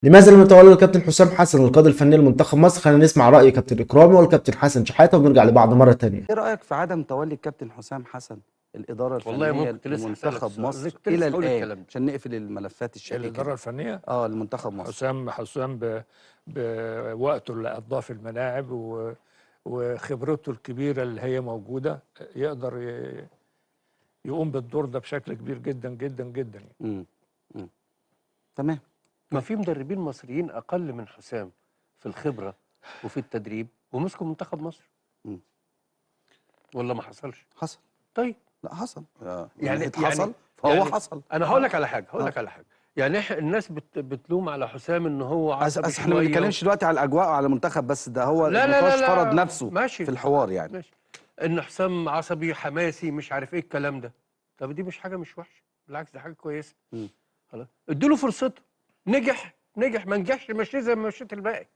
لماذا لم يتولى الكابتن حسام حسن القيادة الفنية لمنتخب مصر؟ خلينا نسمع رأي كابتن إكرامي والكابتن حسن شحاتة ونرجع لبعض مرة تانية. ايه رأيك في عدم تولي الكابتن حسام حسن الإدارة والله الفنية كنت لسه هسألك لمنتخب السؤال، مصر كنت لسه إلى هقول الآن الكلام ده. عشان نقفل الملفات الشائكة الإدارة دي؟ الفنية لمنتخب مصر. حسام بوقته اللي قضاه في الملاعب وخبرته الكبيرة اللي هي موجودة، يقدر يقوم بالدور ده بشكل كبير جدا جدا جدا. امم تمام. ما في مدربين مصريين اقل من حسام في الخبره وفي التدريب ومسكوا منتخب مصر. مم. ولا ما حصلش؟ حصل. طيب لا حصل. يعني حصل فهو حصل. انا هقول لك على حاجه، يعني الناس بتلوم على حسام ان هو عصبي احنا ما شويه بنتكلمش دلوقتي على الاجواء على المنتخب بس، ده هو لا لا النقاش لا فرض لا نفسه ماشي في الحوار يعني. ماشي. ان حسام عصبي حماسي مش عارف ايه الكلام ده. طب دي مش حاجه مش وحشه، بالعكس دي حاجه كويسه. خلاص ادوا له فرصته، نجح ما نجحش مشيه زي ما مشيت الباقي.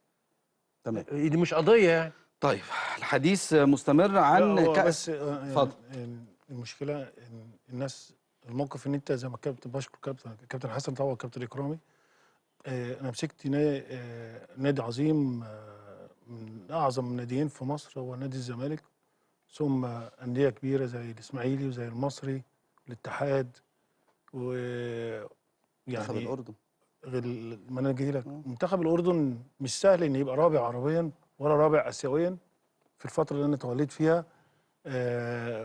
تمام. دي مش قضيه يعني. طيب الحديث مستمر عن بس اتفضل. المشكله ان الناس الموقف ان انت زي ما الكابتن بشكر كابتن حسن طبعا كابتن اكرامي. انا مسكت نادي عظيم، من اعظم الناديين في مصر هو نادي الزمالك، ثم انديه كبيره زي الاسماعيلي وزي المصري والاتحاد منتخب يعني الأردن. غير ما انا جاي لك، منتخب الاردن مش سهل ان يبقى رابع عربيا ولا رابع اسيويا في الفتره اللي انا توليت فيها.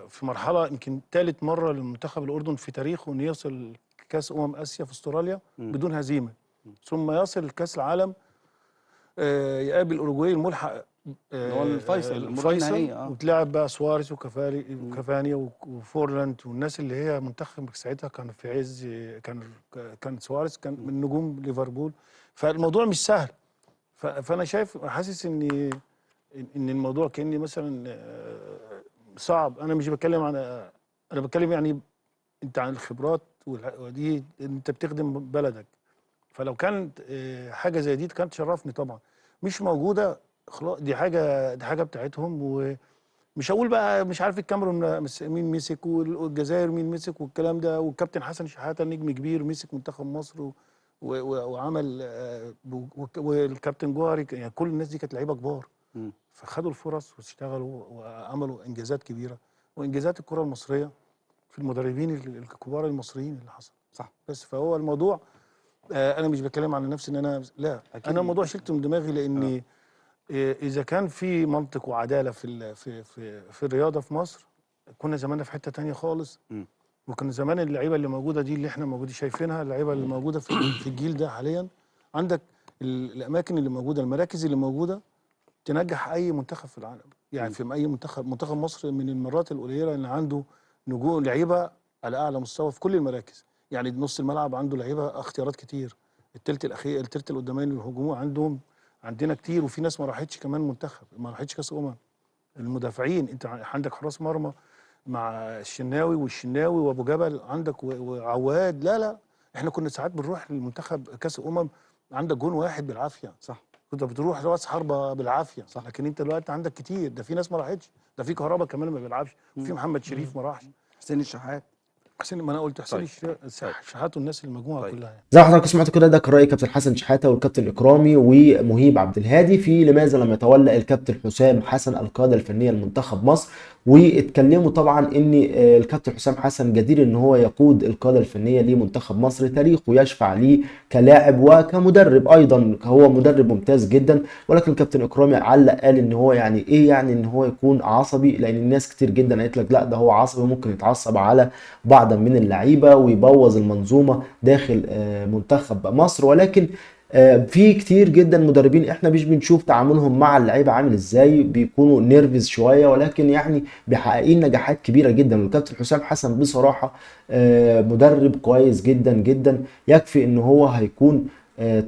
في مرحله يمكن ثالث مره للمنتخب الاردن في تاريخه انه يوصل كاس اسيا في استراليا بدون هزيمه، ثم يصل كاس العالم يقابل اوروجواي الملحق، هو الفيصل وتلعب بقى سواريز وكافاني وفورلاند والناس اللي هي منتخب ساعتها كان في عز، كان سواريز كان من نجوم ليفربول، فالموضوع مش سهل. فانا حاسس ان الموضوع كاني مثلا صعب. انا مش بتكلم عن، انا بتكلم يعني انت عن الخبرات ودي انت بتخدم بلدك، فلو كانت حاجه زي دي كانت تشرفني طبعا. مش موجوده خلاص، دي حاجه بتاعتهم. ومش هقول بقى مش عارف الكاميرون مين مسك والجزائر مين مسك والكلام ده، والكابتن حسن شحاته نجم كبير مسك منتخب مصر وعمل والكابتن جوهري، يعني كل الناس دي كانت لعيبه كبار فخدوا الفرص واشتغلوا وعملوا انجازات كبيره، وانجازات الكره المصريه في المدربين الكبار المصريين اللي حصل. صح. بس فهو الموضوع انا مش بتكلم عن نفسي ان انا لا أكيد. انا الموضوع شلته من دماغي لاني اذا كان في منطق وعداله في الرياضه في مصر كنا زماننا في حته تانية خالص. وكان زمان اللعيبه اللي موجوده دي اللي احنا موجودين شايفينها، اللعيبه اللي موجوده في الجيل ده حاليا، عندك الاماكن اللي موجوده، المراكز اللي موجوده تنجح اي منتخب في العالم. يعني في اي منتخب مصر من المرات القليله ان عنده نجوم لعيبه على اعلى مستوى في كل المراكز. يعني نص الملعب عنده لعيبه اختيارات كتير، الثلث الاخير الثلث القداماني الهجوم عندنا كتير، وفي ناس ما راحتش كمان منتخب، ما راحتش كاس المدافعين انت عندك حراس مرمى مع الشناوي وابو جبل عندك وعواد. لا احنا كنا ساعات بنروح للمنتخب كاس عندك جون واحد بالعافيه. صح. كنت بتروح راس حربه بالعافيه. صح. لكن انت دلوقتي عندك كتير، ده في ناس ما راحتش، ده في كهربا كمان ما بيلعبش، وفي محمد شريف ما راحش، حسين الشحات. ما انا قلت حسين الشحات والناس المجموعه كلها يعني. زي ما حضراتكم سمعتوا كده، ده كان رأي كابتن حسن شحاتة والكابتن إكرامي ومهيب عبد الهادي في لماذا لم يتولى الكابتن حسام حسن القيادة الفنية لمنتخب مصر. واتكلموا طبعا ان الكابتن حسام حسن جدير ان هو يقود القيادة الفنية لمنتخب مصر، تاريخه يشفع ليه كلاعب وكمدرب ايضا، هو مدرب ممتاز جدا. ولكن الكابتن إكرامي علق قال ان هو يعني ايه يعني ان هو يكون عصبي، لان الناس كتير جدا قالت لك لا ده هو عصبي، ممكن يتعصب على بعض من اللعيبة ويبوظ المنظومة داخل منتخب مصر. ولكن في كتير جدا مدربين احنا مش بنشوف تعاملهم مع اللعيبه عامل ازاي، بيكونوا نيرفز شويه ولكن يعني بيحققين نجاحات كبيره جدا. والكابتن حسام حسن بصراحه مدرب كويس جدا جدا، يكفي ان هو هيكون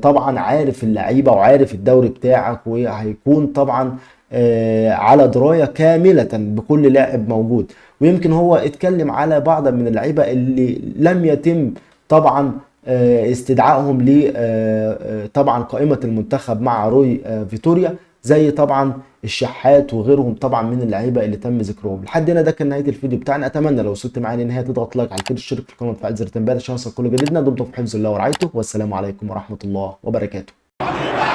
طبعا عارف اللعيبه وعارف الدوري بتاعك، وهيكون طبعا على درايه كامله بكل لاعب موجود. ويمكن هو اتكلم على بعض من اللعيبه اللي لم يتم طبعا استدعائهم ل طبعا قائمة المنتخب مع روي فيتوريا، زي طبعا الشحات وغيرهم طبعا من اللعيبه اللي تم ذكرهم. لحد هنا ده كان نهايه الفيديو بتاعنا. اتمنى لو وصلت معايا للنهايه تضغط لايك على الفيديو، تشترك في القناه وتفعل زر التنبيهات عشان يوصل كل جديدنا. دمتم في حفظ الله ورعايته، والسلام عليكم ورحمه الله وبركاته. يبقى